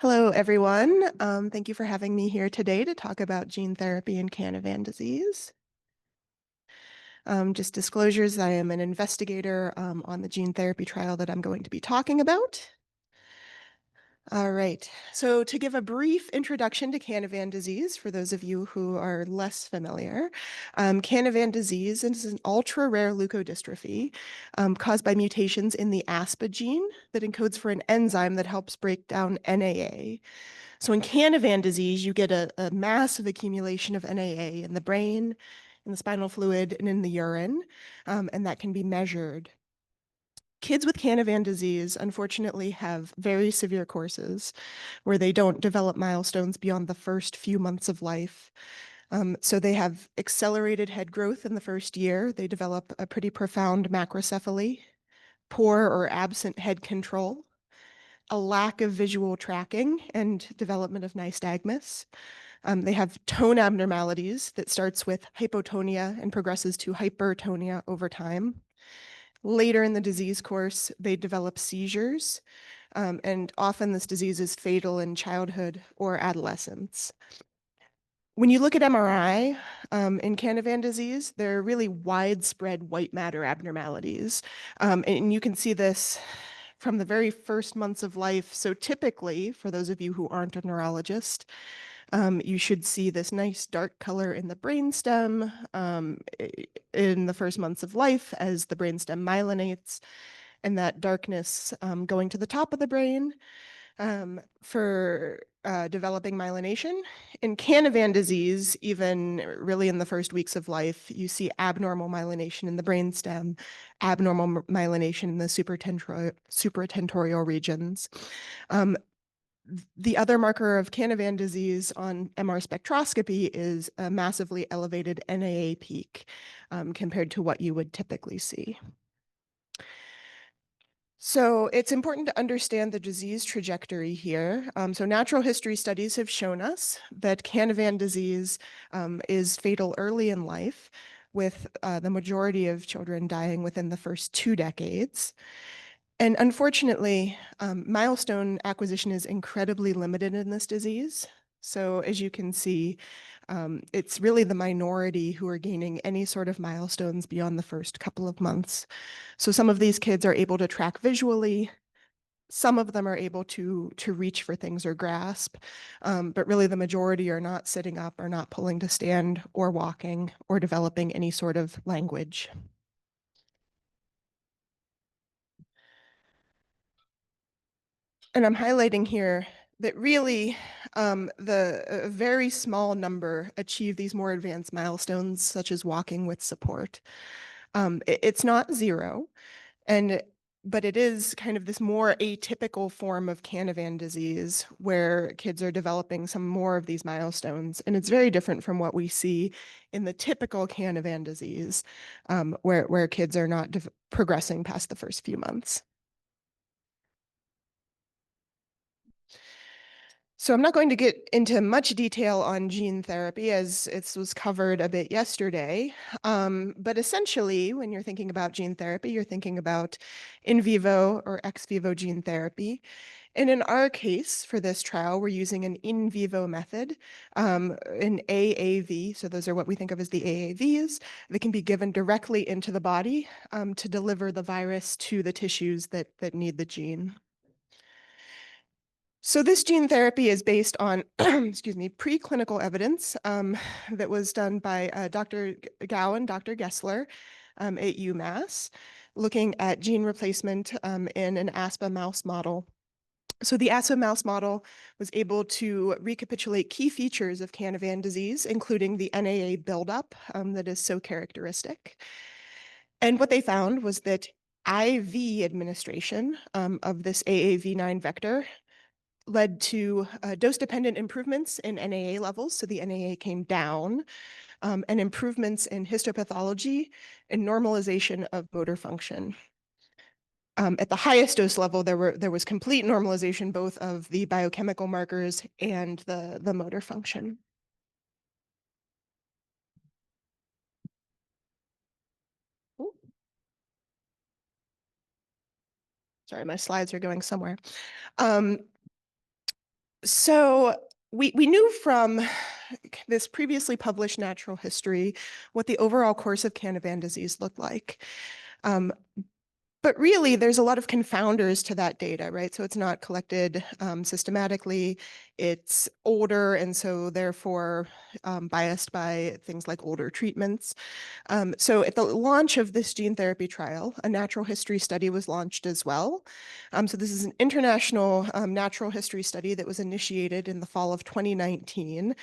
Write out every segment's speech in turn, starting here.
Hello, everyone. Thank you for having me here today to talk about gene therapy and Canavan disease. Just disclosures, I am an investigator on the gene therapy trial that I'm going to be talking about. All right, so to give a brief introduction to Canavan disease, for those of you who are less familiar, Canavan disease is an ultra-rare leukodystrophy caused by mutations in the ASPA gene that encodes for an enzyme that helps break down NAA. So in Canavan disease, you get a massive accumulation of NAA in the brain, in the spinal fluid, and in the urine, and that can be measured. Kids with Canavan disease, unfortunately, have very severe courses where they don't develop milestones beyond the first few months of life. So they have accelerated head growth in the first year. They develop a pretty profound macrocephaly, poor or absent head control, a lack of visual tracking and development of nystagmus. They have tone abnormalities that starts with hypotonia and progresses to hypertonia over time. Later in the disease course, they develop seizures, and often this disease is fatal in childhood or adolescence. When you look at MRI in Canavan disease, there are really widespread white matter abnormalities. And you can see this from the very first months of life. So typically, for those of you who aren't a neurologist, you should see this nice dark color in the brainstem in the first months of life as the brainstem myelinates, and that darkness going to the top of the brain for developing myelination. In Canavan disease, even really in the first weeks of life, you see abnormal myelination in the brainstem, abnormal myelination in the supratentorial regions. The other marker of Canavan disease on MR spectroscopy is a massively elevated NAA peak compared to what you would typically see. So it's important to understand the disease trajectory here. So natural history studies have shown us that Canavan disease is fatal early in life, with the majority of children dying within the first 2 decades. And unfortunately, milestone acquisition is incredibly limited in this disease. So as you can see, it's really the minority who are gaining any sort of milestones beyond the first couple of months. So some of these kids are able to track visually. Some of them are able to reach for things or grasp, but really the majority are not sitting up, or not pulling to stand, or walking, or developing any sort of language. And I'm highlighting here that really a very small number achieve these more advanced milestones, such as walking with support. It's not zero, but it is kind of this more atypical form of Canavan disease where kids are developing some more of these milestones. And it's very different from what we see in the typical Canavan disease, where kids are not progressing past the first few months. So I'm not going to get into much detail on gene therapy, as it was covered a bit yesterday. But essentially, when you're thinking about gene therapy, you're thinking about in vivo or ex vivo gene therapy. And in our case, for this trial, we're using an in vivo method, an AAV. So those are what we think of as the AAVs that can be given directly into the body to deliver the virus to the tissues that need the gene. So this gene therapy is based on, excuse me, preclinical evidence that was done by Dr. Gao and Dr. Gessler at UMass, looking at gene replacement in an ASPA mouse model. So the ASPA mouse model was able to recapitulate key features of Canavan disease, including the NAA buildup that is so characteristic. And what they found was that IV administration of this AAV9 vector led to dose-dependent improvements in NAA levels, so the NAA came down, and improvements in histopathology and normalization of motor function. At the highest dose level, there was complete normalization both of the biochemical markers and the motor function. Ooh. Sorry, my slides are going somewhere. So we knew from this previously published natural history what the overall course of Canavan disease looked like. Um, But really, there's a lot of confounders to that data, right? So it's not collected systematically. It's older, and so therefore biased by things like older treatments. So at the launch of this gene therapy trial, a natural history study was launched as well. So this is an international natural history study that was initiated in the fall of 2019.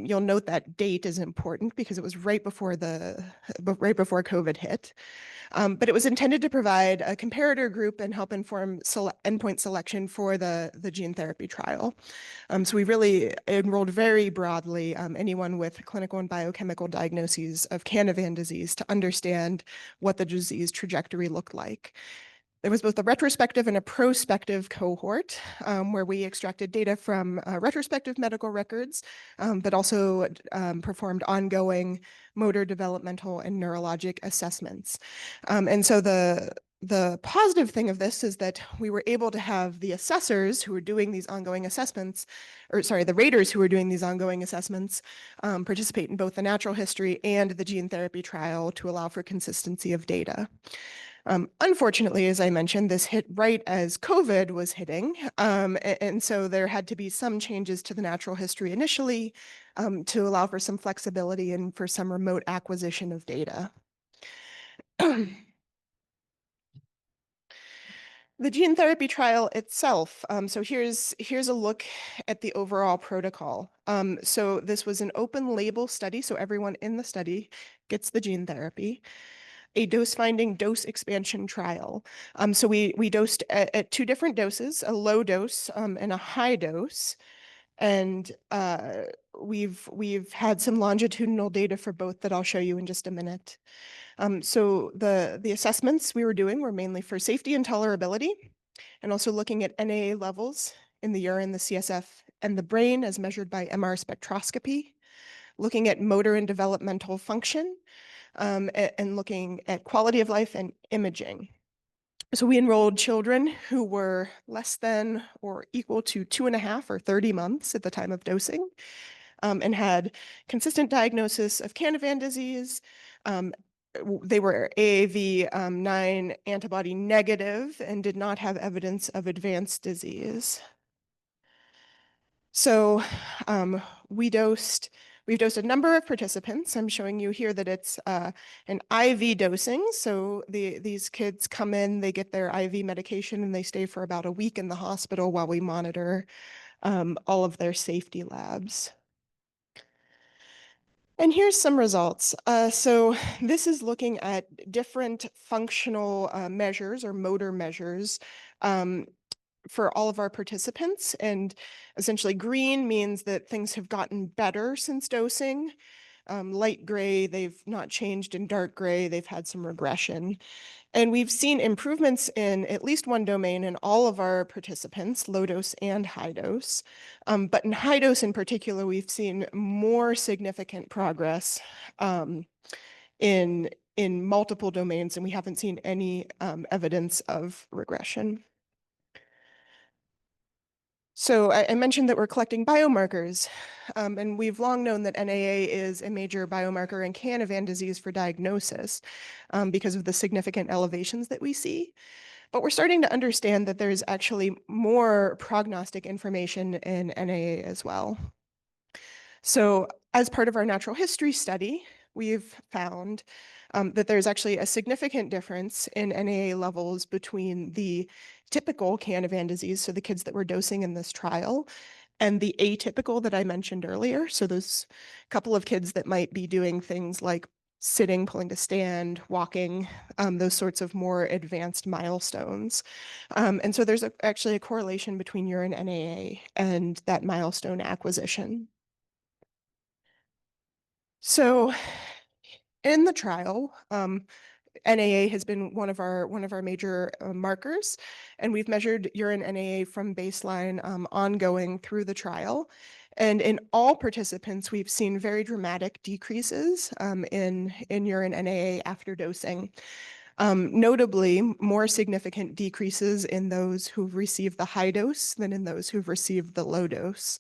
You'll note that date is important because it was right before COVID hit. But it was intended to provide a comparator group and help inform endpoint selection for the gene therapy trial. So we really enrolled very broadly anyone with clinical and biochemical diagnoses of Canavan disease to understand what the disease trajectory looked like. There was both a retrospective and a prospective cohort where we extracted data from retrospective medical records, but also performed ongoing motor developmental and neurologic assessments. And so the positive thing of this is that we were able to have the assessors who were doing these ongoing assessments, or sorry, the raters who were doing these ongoing assessments, participate in both the natural history and the gene therapy trial to allow for consistency of data. Unfortunately, as I mentioned, this hit right as COVID was hitting. And so there had to be some changes to the natural history initially to allow for some flexibility and for some remote acquisition of data. The gene therapy trial itself. So here's a look at the overall protocol. So this was an open label study, so everyone in the study gets the gene therapy. A dose finding dose expansion trial. So we dosed at two different doses, a low dose and a high dose. And we've had some longitudinal data for both that I'll show you in just a minute. So the assessments we were doing were mainly for safety and tolerability, and also looking at NAA levels in the urine, the CSF, and the brain as measured by MR spectroscopy, looking at motor and developmental function, and looking at quality of life and imaging. So we enrolled children who were less than or equal to 2.5 or 30 months at the time of dosing, and had consistent diagnosis of Canavan disease. They were AAV9 antibody negative and did not have evidence of advanced disease. So we've dosed a number of participants. I'm showing you here that it's an IV dosing. So these kids come in, they get their IV medication, and they stay for about a week in the hospital while we monitor all of their safety labs. And here's some results. So this is looking at different functional measures or motor measures for all of our participants. And essentially green means that things have gotten better since dosing. Light gray, they've not changed, and dark gray, they've had some regression. And we've seen improvements in at least one domain in all of our participants, low dose and high dose. But in high dose in particular, we've seen more significant progress in multiple domains, and we haven't seen any evidence of regression. So I mentioned that we're collecting biomarkers, and we've long known that NAA is a major biomarker in Canavan disease for diagnosis because of the significant elevations that we see. But we're starting to understand that there's actually more prognostic information in NAA as well. So as part of our natural history study, we've found that there's actually a significant difference in NAA levels between the typical Canavan disease, so the kids that we're dosing in this trial, and the atypical that I mentioned earlier. So those couple of kids that might be doing things like sitting, pulling to stand, walking, those sorts of more advanced milestones. And so there's actually a correlation between urine NAA and that milestone acquisition. So in the trial, NAA has been one of our major markers, and we've measured urine NAA from baseline ongoing through the trial. And in all participants, we've seen very dramatic decreases in urine NAA after dosing. Notably, more significant decreases in those who've received the high dose than in those who've received the low dose.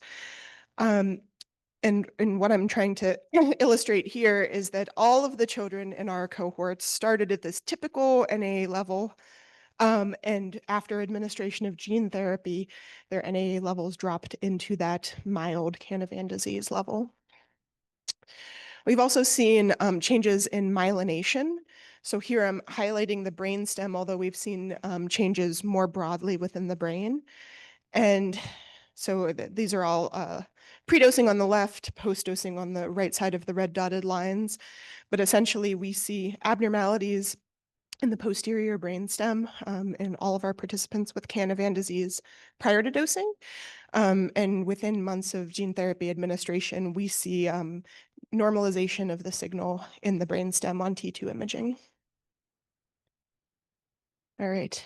And what I'm trying to illustrate here is that all of the children in our cohorts started at this typical NA level, and after administration of gene therapy, their NAA levels dropped into that mild Canavan disease level. We've also seen changes in myelination. So here I'm highlighting the brainstem, although we've seen changes more broadly within the brain. And so these are all pre-dosing on the left, post-dosing on the right side of the red dotted lines. But essentially, we see abnormalities in the posterior brainstem in all of our participants with Canavan disease prior to dosing. And within months of gene therapy administration, we see normalization of the signal in the brainstem on T2 imaging. All right.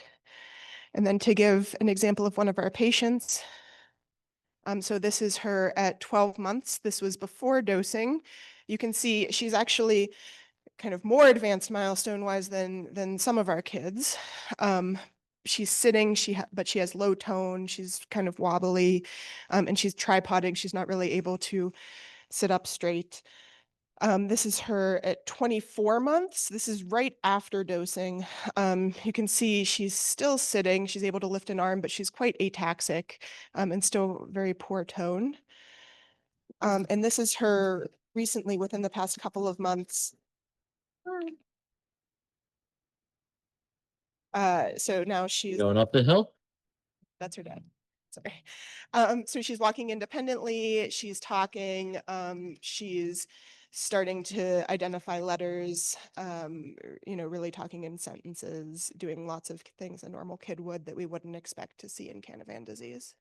And then to give an example of one of our patients, so this is her at 12 months. This was before dosing. You can see she's actually kind of more advanced milestone-wise than some of our kids. She's sitting, but she has low tone, she's kind of wobbly, and she's tripoding. She's not really able to sit up straight. This is her at 24 months. This is right after dosing. You can see she's still sitting. She's able to lift an arm, but she's quite ataxic and still very poor tone. And this is her recently within the past couple of months. So now she's Going up the hill? That's her dad. Sorry. So she's walking independently, she's talking, she's starting to identify letters, really talking in sentences, doing lots of things a normal kid would that we wouldn't expect to see in Canavan disease.